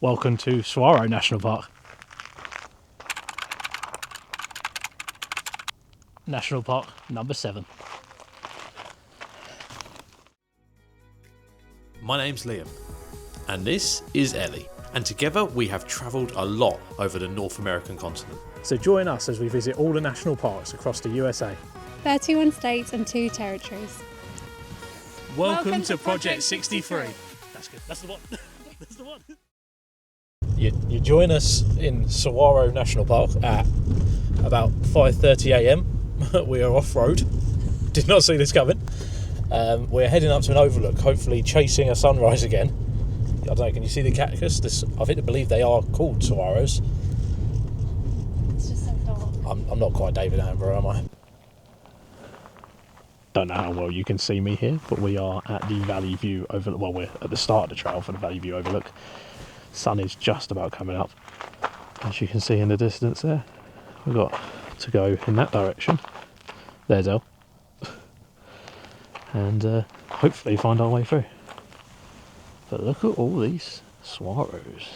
Welcome to Saguaro National Park. National Park number 7. My name's Liam, and this is Ellie, and together we have travelled a lot over the North American continent. So join us as we visit all the national parks across the USA. 31 states and 2 territories. Welcome to Project 63. That's good. That's the one. That's the one. You join us in Saguaro National Park at about 5:30 a.m. We are off-road. Did not see this coming. We're heading up to an overlook, hopefully chasing a sunrise again. I don't know, can you see the cactus? I believe they are called saguaros. It's just so dark. I'm not quite David Attenborough, am I? Don't know how well you can see me here, but we are at the Valley View Overlook. Well, we're at the start of the trail for the Valley View Overlook. Sun is just about coming up, as you can see in the distance there. We've got to go in that direction. There's Elle. And hopefully find our way through. But look at all these saguaros.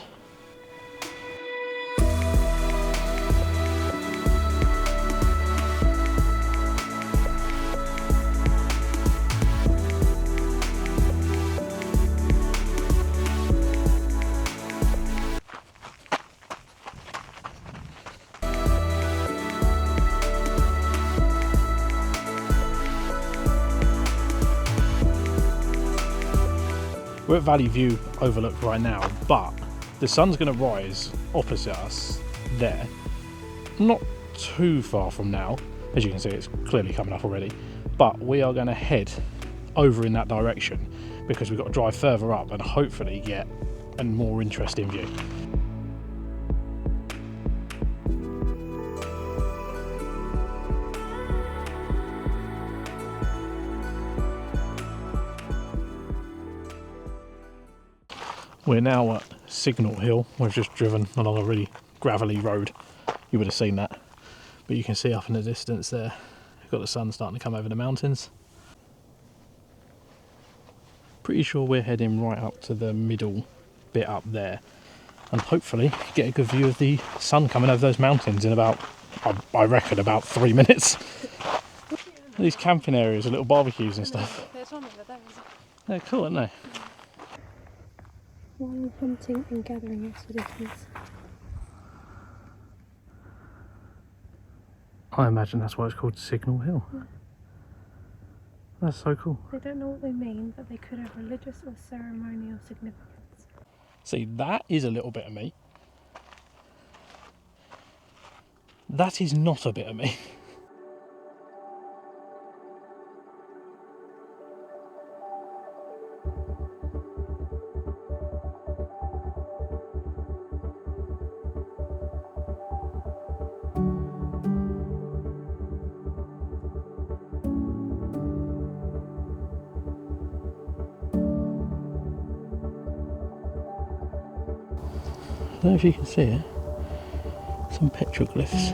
We're at Valley View Overlook right now, but the sun's going to rise opposite us there. Not too far from now. As you can see, it's clearly coming up already. But we are going to head over in that direction because we've got to drive further up and hopefully get a more interesting view. We're now at Signal Hill. We've just driven along a really gravelly road. You would have seen that. But you can see up in the distance there, you've got the sun starting to come over the mountains. Pretty sure we're heading right up to the middle bit up there. And hopefully get a good view of the sun coming over those mountains in about, I reckon, about 3 minutes. These camping areas, little barbecues and stuff. They're cool, aren't they? Wild hunting and gathering expeditions. I imagine that's why it's called Signal Hill. Yeah. That's so cool. They don't know what they mean, but they could have religious or ceremonial significance. See, that is a little bit of me. That is not a bit of me. I don't know if you can see it. Some petroglyphs.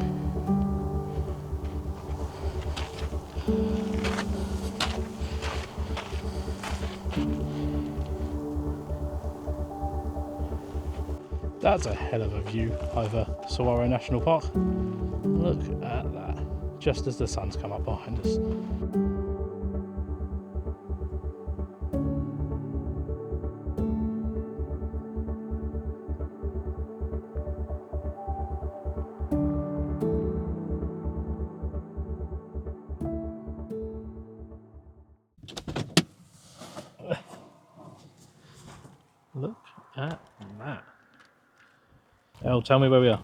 That's a hell of a view over Saguaro National Park. Look at that. Just as the sun's come up behind us. Look at that. Elle, tell me where we are.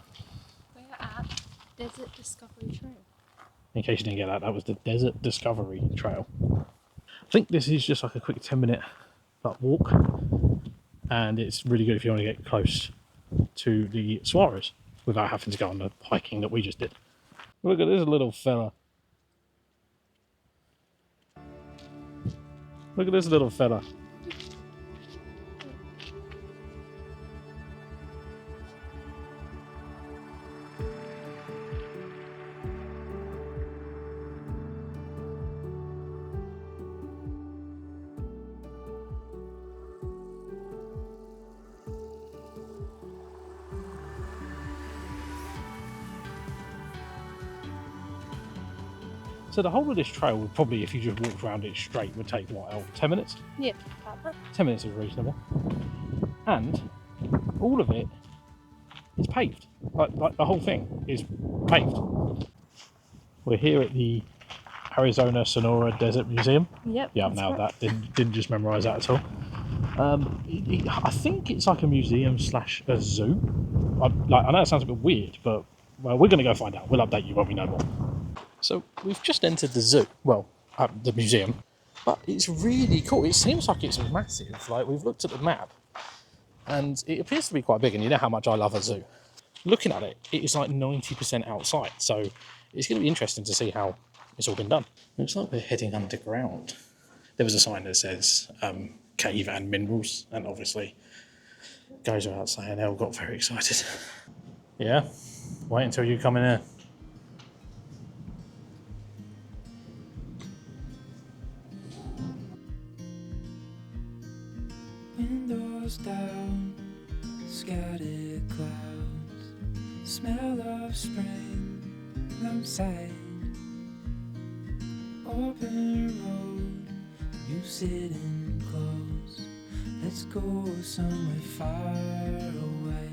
We're at Desert Discovery Trail. In case you didn't get that, that was the Desert Discovery Trail. I think this is just like a quick 10-minute walk, and it's really good if you want to get close to the saguaros without having to go on the hiking that we just did. Look at this little fella. Look at this little fella. So the whole of this trail would probably, if you just walked around it straight, would take what, 10 minutes? Yeah, about that. 10 minutes is reasonable. And all of it is paved. Like the whole thing is paved. We're here at the Arizona-Sonora Desert Museum. Yep. Yeah, I've nailed that. Didn't just memorise that at all. I think it's like a museum / a zoo. I know it sounds a bit weird, but well, we're going to go find out. We'll update you when we know more. So we've just entered the zoo. Well, the museum. But it's really cool. It seems like it's massive. Like, we've looked at the map, and it appears to be quite big. And you know how much I love a zoo. Looking at it, it is like 90% outside. So it's going to be interesting to see how it's all been done. Looks like we're heading underground. There was a sign that says cave and minerals, and obviously goes without saying they all got very excited. Yeah, wait until you come in here. Windows down, scattered clouds, smell of spring outside. Open road, you sitting close. Let's go somewhere far away.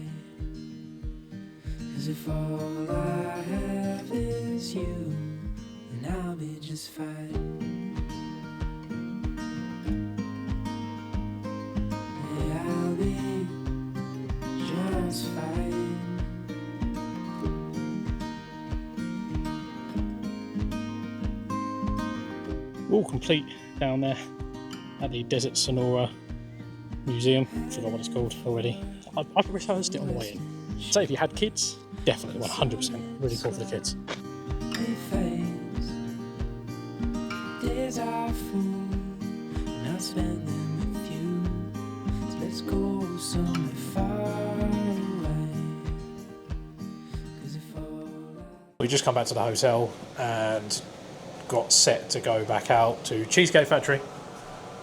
'Cause if all I have is you, then I'll be just fine. Yeah, I'll be just fine. All complete down there at the Desert Sonora Museum. Forgot what it's called already. I've rehearsed it on the way in. So if you had kids, definitely 100%. Really cool for the kids. They fades. Days are full, and I'll spend them with you. So let's go somewhere far away. 'Cause if all We just come back to the hotel and got set to go back out to Cheesecake Factory.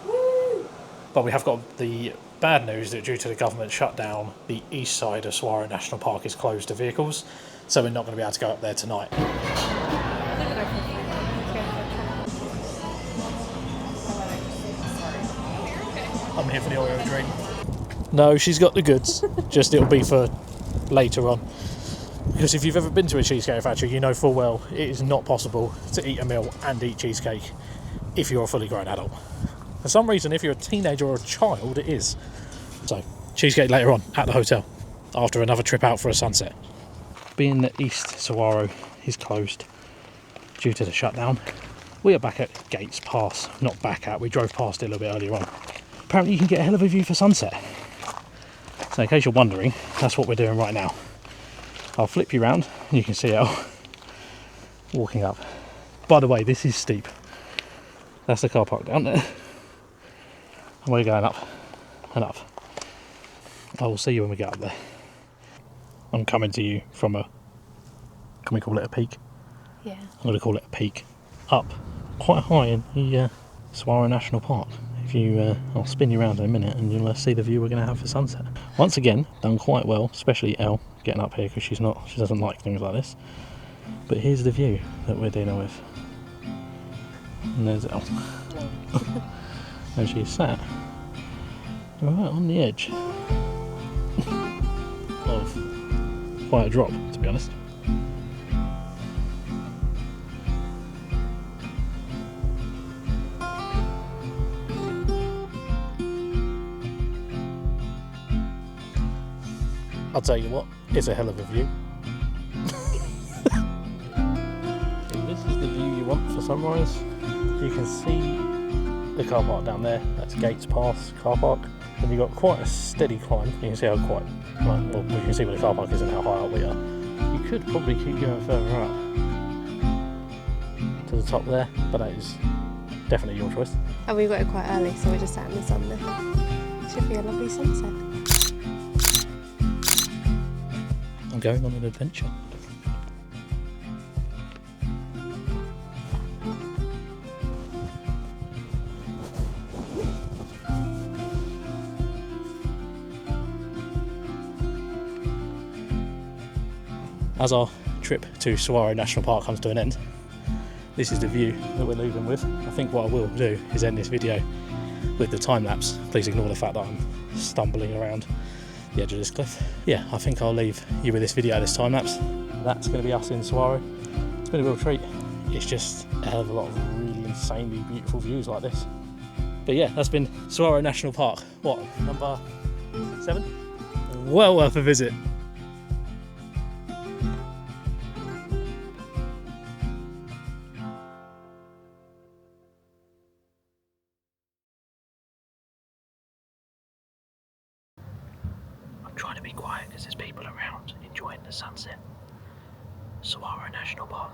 Woo! But we have got the bad news that due to the government shutdown, the east side of Saguaro National Park is closed to vehicles, so we're not going to be able to go up there tonight. I'm here for the Oreo drink. No, she's got the goods, just it'll be for later on. Because if you've ever been to a Cheesecake Factory, you know full well it is not possible to eat a meal and eat cheesecake if you're a fully grown adult. For some reason, if you're a teenager or a child, it is. So, cheesecake later on at the hotel, after another trip out for a sunset. Being that East Saguaro is closed due to the shutdown, we are back at Gates Pass. Not back at, we drove past it a little bit earlier on. Apparently you can get a hell of a view for sunset. So in case you're wondering, that's what we're doing right now. I'll flip you round and you can see Elle walking up. By the way, this is steep. That's the car park down there. And we're going up and up. I will see you when we get up there. I'm coming to you from a, can we call it a peak? Yeah. I'm going to call it a peak. Up quite high in the Saguaro National Park. If you, I'll spin you around in a minute and you'll see the view we're going to have for sunset. Once again, done quite well, especially Elle getting up here because she doesn't like things like this. But here's the view that we're dealing with. And there's Elle. And she's sat right on the edge of quite a drop, to be honest. I'll tell you what, it's a hell of a view. If this is the view you want for sunrise, you can see the car park down there. That's Gates Pass car park. And you've got quite a steady climb. You can see how well, you can see where the car park is and how high up we are. You could probably keep going further up to the top there, but that is definitely your choice. And we got it quite early, so we're just sat in the sun there. Should be a lovely sunset. I'm going on an adventure. As our trip to Saguaro National Park comes to an end, this is the view that we're leaving with. I think what I will do is end this video with the time lapse. Please ignore the fact that I'm stumbling around the edge of this cliff. Yeah, I think I'll leave you with this video, this time lapse. That's going to be us in Saguaro. It's been a real treat. It's just a hell of a lot of really insanely beautiful views like this. But yeah, that's been Saguaro National Park. What, number 7? Well worth a visit. I'm trying to be quiet because there's people around enjoying the sunset. Saguaro National Park.